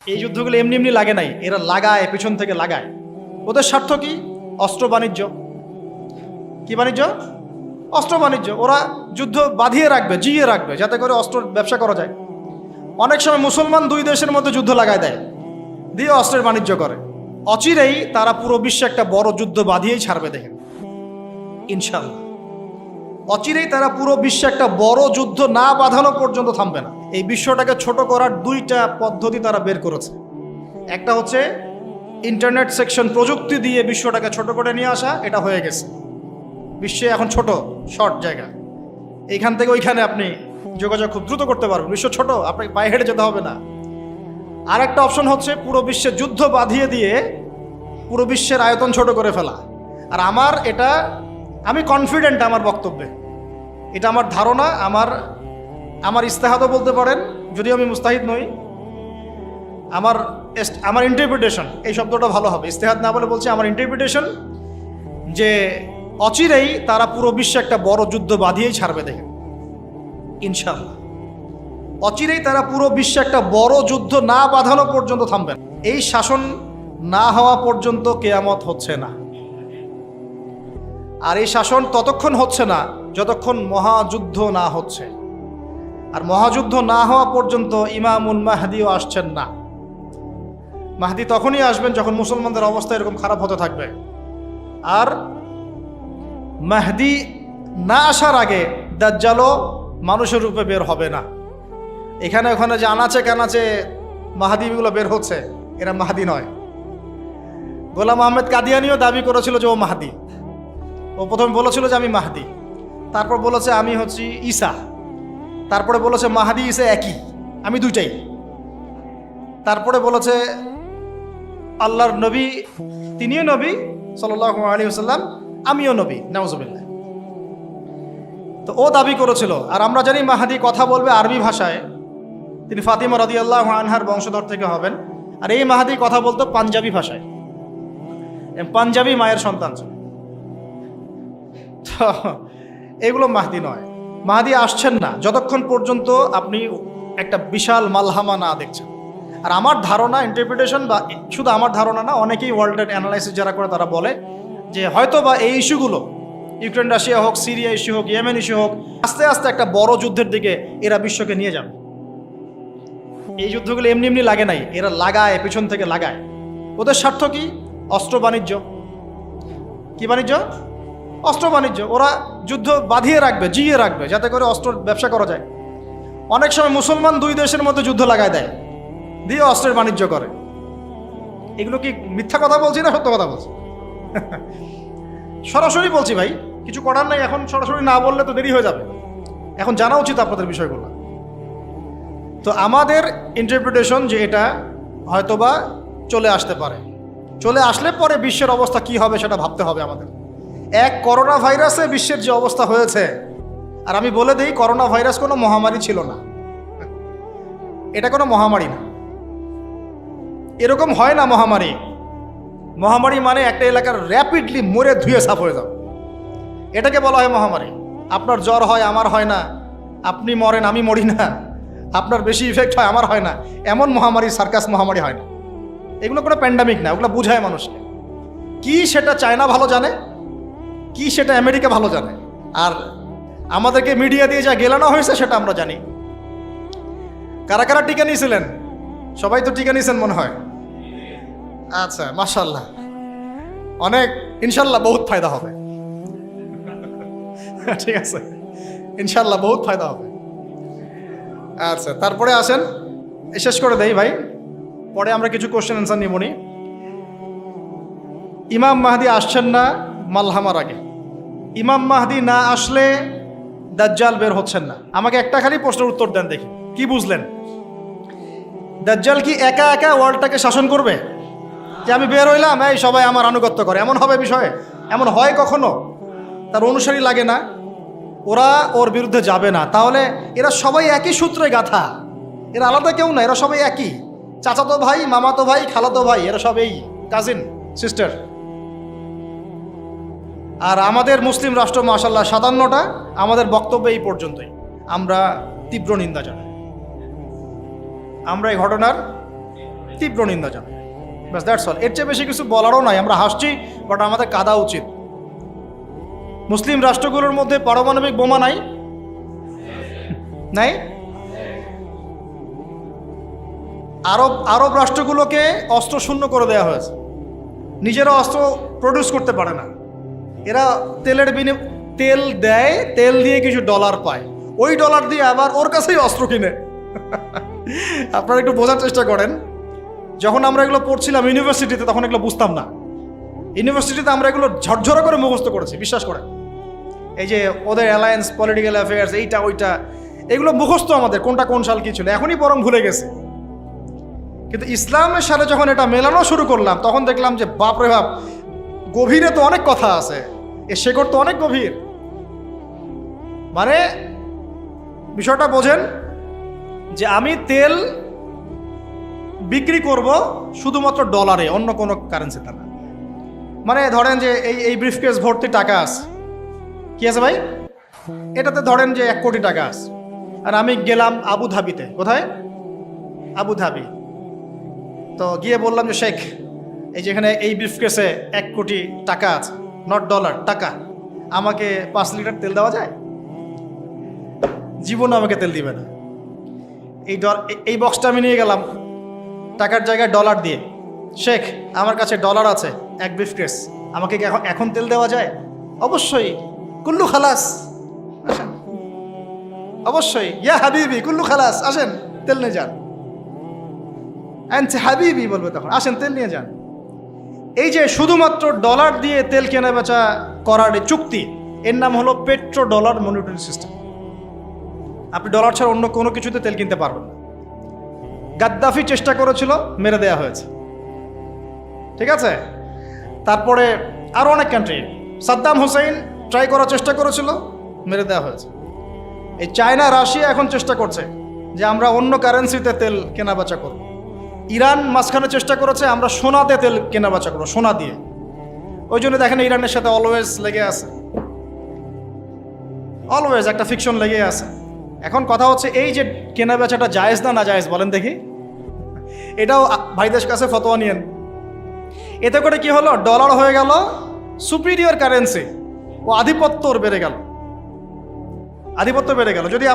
এই যুদ্ধগুলো এমনি এমনি লাগে নাই, এরা লাগায়, পেছন থেকে লাগায়। ওদের স্বার্থ কি? অস্ত্র বাণিজ্য। কি বাণিজ্য? অস্ত্র বাণিজ্য। ওরা যুদ্ধ বাঁধিয়ে রাখবে, জিয়ে রাখবে, যাতে করে অস্ত্র ব্যবসা করা যায়। অনেক সময় মুসলমান দুই দেশের মধ্যে যুদ্ধ লাগায় দেয়, দিয়ে অস্ত্রের বাণিজ্য করে। অচিরেই তারা পুরো বিশ্বে একটা বড় যুদ্ধ বাঁধিয়েই ছাড়বে, দেখেন ইনশাল্লাহ। অচিরেই তারা পুরো বিশ্বে একটা বড় যুদ্ধ না বাঁধানো পর্যন্ত থামবে না। এই বিশ্বটাকে ছোট করার দুইটা পদ্ধতি তারা বের করেছে। একটা হচ্ছে ইন্টারনেট সেকশন, প্রযুক্তি দিয়ে বিশ্বটাকে ছোট করে নিয়ে আসা, এটা হয়ে গেছে। বিশ্বে এখন ছোট, শর্ট জায়গা, এইখান থেকে ওইখানে আপনি যোগাযোগ খুব দ্রুত করতে পারবেন। বিশ্ব ছোট, আপনাকে পায়ে হেঁটে যেতে হবে না। আর একটা অপশন হচ্ছে পুরো বিশ্বে যুদ্ধ বাঁধিয়ে দিয়ে পুরো বিশ্বের আয়তন ছোট করে ফেলা। আর আমি কনফিডেন্ট আমার বক্তব্যে, এটা আমার ধারণা, আমার ইস্তেহাদও বলতে পারেন, যদিও আমি মুস্তাহিদ নই। আমার ইন্টারপ্রিটেশন, এই শব্দটা ভালো হবে, ইস্তেহাদ না বলে বলছি আমার ইন্টারপ্রিটেশন, যে অচিরেই তারা পুরো বিশ্বে একটা বড় যুদ্ধ বাঁধিয়েই ছাড়বে, দেখেন ইনশাআল্লাহ। অচিরেই তারা পুরো বিশ্বে একটা বড় যুদ্ধ না বাঁধানো পর্যন্ত থামবে না। এই শাসন না হওয়া পর্যন্ত কিয়ামত হচ্ছে না। আর এই শাসন ততক্ষণ হচ্ছে না যতক্ষণ মহাযুদ্ধ না হচ্ছে। আর মহাযুদ্ধ না হওয়া পর্যন্ত ইমামুল মাহদিও আসছেন না। মাহদি তখনই আসবেন যখন মুসলমানদের অবস্থা এরকম খারাপ হতে থাকবে। আর মাহদি না আসার আগে দাজ্জালও মানুষের রূপে বের হবে না। এখানে ওখানে যে আনাচে কানাচে মাহাদিগুলো বের হচ্ছে, এরা মাহাদি নয়। গোলাম আহমেদ কাদিয়ানিও দাবি করেছিল যে ও মাহাদি। ও প্রথমে বলেছিল যে আমি মাহাদি, তারপর বলেছে আমি হচ্ছি ঈসা, তারপরে বলেছে মাহাদি ঈসা একই, আমি দুইটাই। তারপরে বলেছে আল্লাহর নবী, তিনিও নবী সাল্লাল্লাহু আলাইহি ওয়াসাল্লাম, আমিও নবী, নাউজুবিল্লাহ। তো ও দাবি করেছিল। আর আমরা জানি মাহাদি কথা বলবে আরবি ভাষায়, তিনি ফাতিমা রাদিয়াল্লাহু আনহার বংশধর থেকে হবেন। আর এই মাহাদি কথা বলতো পাঞ্জাবি ভাষায়, পাঞ্জাবি মায়ের সন্তান ছিল। তো এগুলো মাহদি নয়। মাহদি আসছেন না যতক্ষণ পর্যন্ত আপনি একটা বিশাল মালহামা না দেখছেন। আর আমার ধারণা, ইন্টারপ্রিটেশন, বা শুধু আমার ধারণা না, অনেকেই ওয়ার্ল্ডের অ্যানালাইসিস যারা করে তারা বলে যে হয়তো বা এই ইস্যুগুলো, ইউক্রেন রাশিয়া হোক, সিরিয়া ইস্যু হোক, ইয়েমেন ইস্যু হোক, আস্তে আস্তে একটা বড় যুদ্ধের দিকে এরা বিশ্বকে নিয়ে যাবে। এই যুদ্ধগুলো এমনি এমনি লাগে নাই, এরা লাগায়, পেছন থেকে লাগায়। ওদের স্বার্থ কি? অস্ত্র বাণিজ্য। কি বাণিজ্য? অস্ত্র বাণিজ্য। ওরা যুদ্ধ বাঁধিয়ে রাখবে, জিয়ে রাখবে, যাতে করে অস্ত্র ব্যবসা করা যায়। অনেক সময় মুসলমান দুই দেশের মধ্যে যুদ্ধ লাগায় দেয়, দিয়ে অস্ত্রের বাণিজ্য করে। এগুলো কি মিথ্যা কথা বলছি না সত্য কথা বলছি? সরাসরি বলছি ভাই, কিছু করার নাই। এখন সরাসরি না বললে তো দেরি হয়ে যাবে। এখন জানা উচিত আপনাদের বিষয়গুলো। তো আমাদের ইন্টারপ্রিটেশন যে এটা হয়তোবা চলে আসতে পারে, চলে আসলে পরে বিশ্বের অবস্থা কি হবে সেটা ভাবতে হবে আমাদের। এক করোনা ভাইরাসে বিশ্বের যে অবস্থা হয়েছে, আর আমি বলে দিই করোনা ভাইরাস কোনো মহামারী ছিল না, এটা কোনো মহামারী না। এরকম হয় না মহামারী। মহামারী মানে একটা এলাকার র্যাপিডলি মরে ধুয়ে সাফ হয়ে যাবে, এটাকে বলা হয় মহামারী। আপনার জ্বর হয়, আমার হয় না, আপনি মরেন, আমি মরি না, আপনার বেশি ইফেক্ট হয়, আমার হয় না, এমন মহামারী, সার্কাস মহামারী হয় না। এগুলো কোনো প্যান্ডামিক না, ওগুলো বুঝায় মানুষকে। কি সেটা চায়না ভালো জানে, কি সেটা আমেরিকা ভালো জানে, আর আমাদেরকে মিডিয়া দিয়ে যা গেলানো হয়েছে সেটা আমরা জানি। কারা কারা টিকা নিয়েছিলেন? সবাই তো টিকা নিয়েছেন মনে হয়। আচ্ছা, মাশাআল্লাহ, অনেক, ইনশাল্লাহ বহুত ফায়দা হবে। ঠিক আছে, ইনশাল্লাহ বহুত ফায়দা হবে। আচ্ছা, তারপরে আসেন, শেষ করে দেই ভাই, পরে আমরা কিছু কোশ্চেন অ্যান্সার নিবনি। ইমাম মাহদি আসছেন না মালহামার আগে। ইমাম মাহদি না আসলে দাজ্জাল বের হচ্ছেন না। আমাকে একটা খালি প্রশ্নের উত্তর দেন দেখি, কি বুঝলেন? দাজ্জাল কি একা একা ওয়ার্ল্ডটাকে শাসন করবে? যে আমি বের হইলাম, এই সবাই আমার আনুগত্য করে, এমন হবে বিষয়ে? এমন হয় কখনো? তার অনুসারী লাগে না, ওরা ওর বিরুদ্ধে যাবে না। তাহলে এরা সবাই একই সূত্রে গাথা, এরা আলাদা কেউ না, এরা সবাই একই। চাচাতো ভাই, মামাতো ভাই, খালাতো ভাই, এরা সবাই কাজিন সিস্টার। আর আমাদের মুসলিম রাষ্ট্র মাশাআল্লাহ 57টা। আমাদের বক্তব্য এই পর্যন্তই। আমরা তীব্র নিন্দা জানাই। আমরা এই ঘটনার তীব্র নিন্দা জানাই। বাস দ্যাটস অল। এর চেয়ে বেশি কিছু বলারও নাই। আমরা হাসছি, বাট আমাদের কাঁদা উচিত। মুসলিম রাষ্ট্রগুলোর মধ্যে পারমাণবিক বোমা নাই? নাই? আরব রাষ্ট্রগুলোকে অস্ত্র শূন্য করে দেওয়া হয়েছে, নিজেরা অস্ত্র প্রডিউস করতে পারে না। এরা তেল দেয়, তেল দিয়ে কিছু ডলার পায়, ওই ডলার দিয়ে আবার ওর কাছেই অস্ত্র কিনে। আপনারা একটু বোঝার চেষ্টা করেন। যখন আমরা এগুলো পড়ছিলাম ইউনিভার্সিটিতে, তখন এগুলো বুঝতাম না। ইউনিভার্সিটিতে আমরা এগুলো ঝরঝরা করে মুখস্থ করেছি, বিশ্বাস করেন। এই যে ওদের অ্যালায়েন্স, পলিটিক্যাল অ্যাফেয়ার্স, এইটা ওইটা, এগুলো মুখস্থ আমাদের, কোনটা কোন সাল কি ছিল, এখনই বরং ভুলে গেছে। কিন্তু ইসলামের সাথে যখন এটা মেলানো শুরু করলাম, তখন দেখলাম যে বাপরে বাপ, গভীরে তো অনেক কথা আছে, এ শেকড় তো অনেক গভীর। মানে বিষয়টা বোঝেন যে আমি তেল বিক্রি করব শুধুমাত্র ডলারে, অন্য কোনো কারেন্সিতে না। মানে ধরেন যে এই ব্রিফকেস ভর্তি টাকা আছে, কি আছে ভাই, এটাতে ধরেন যে 1 কোটি টাকা আছে, আর আমি গেলাম আবুধাবিতে। কোথায়? আবুধাবি। তো গিয়ে বললাম যে শেখ, এই যেখানে এই ব্রিফকেসে 1 কোটি টাকা আছে, নট ডলার, টাকা, আমাকে 5 লিটার তেল দেওয়া যায়? জীবনে আমাকে তেল দিবে না। এই বক্সটা আমি নিয়ে গেলাম টাকার জায়গায় ডলার দিয়ে, শেখ আমার কাছে ডলার আছে 1 ব্রিফকেস, আমাকে কি এখন তেল দেওয়া যায়? অবশ্যই। কুল্লু খালাস, আসেন। অবশ্যই, ইয়া হাবিবি কুল্লু খালাস, আসেন তেল নিয়ে যান। হাবিবি বলবে তখন, আসেন তেল নিয়ে যান। এই যে শুধুমাত্র ডলার দিয়ে তেল কেনা বেচা করার চুক্তি, এর নাম হলো পেট্রো ডলার মনিটরি সিস্টেম। আপনি ডলার ছাড়া অন্য কোনো কিছুতে তেল কিনতে পারবেন না। গাদ্দাফি চেষ্টা করেছিল, মেরে দেওয়া হয়েছে, ঠিক আছে। তারপরে আরও অনেক কান্ট্রি, সাদ্দাম হুসাইন ট্রাই করার চেষ্টা করেছিল, মেরে দেওয়া হয়েছে। এই চায়না, রাশিয়া এখন চেষ্টা করছে যে আমরা অন্য কারেন্সিতে তেল কেনা বেচা করব। ইরান মাঝখানে চেষ্টা করেছে আমরা সোনাতে তেল কেনা বেচা করবো, সোনা দিয়ে। ওই জন্য দেখেন ইরানের সাথে অলওয়েজ লেগে আছে, অলওয়েজ একটা ফিকশন লেগে আছে। এখন কথা হচ্ছে এই যে কেনা বেচাটা জায়েজ না জায়েজ বলেন দেখি, এটাও ভাইদের কাছে ফতোয়া নিয়েন। এতে করে কি হলো, ডলার হয়ে গেল সুপিরিয়র কারেন্সি, ও আধিপত্য বেড়ে গেল, আধিপত্য বেড়ে গেল। যদি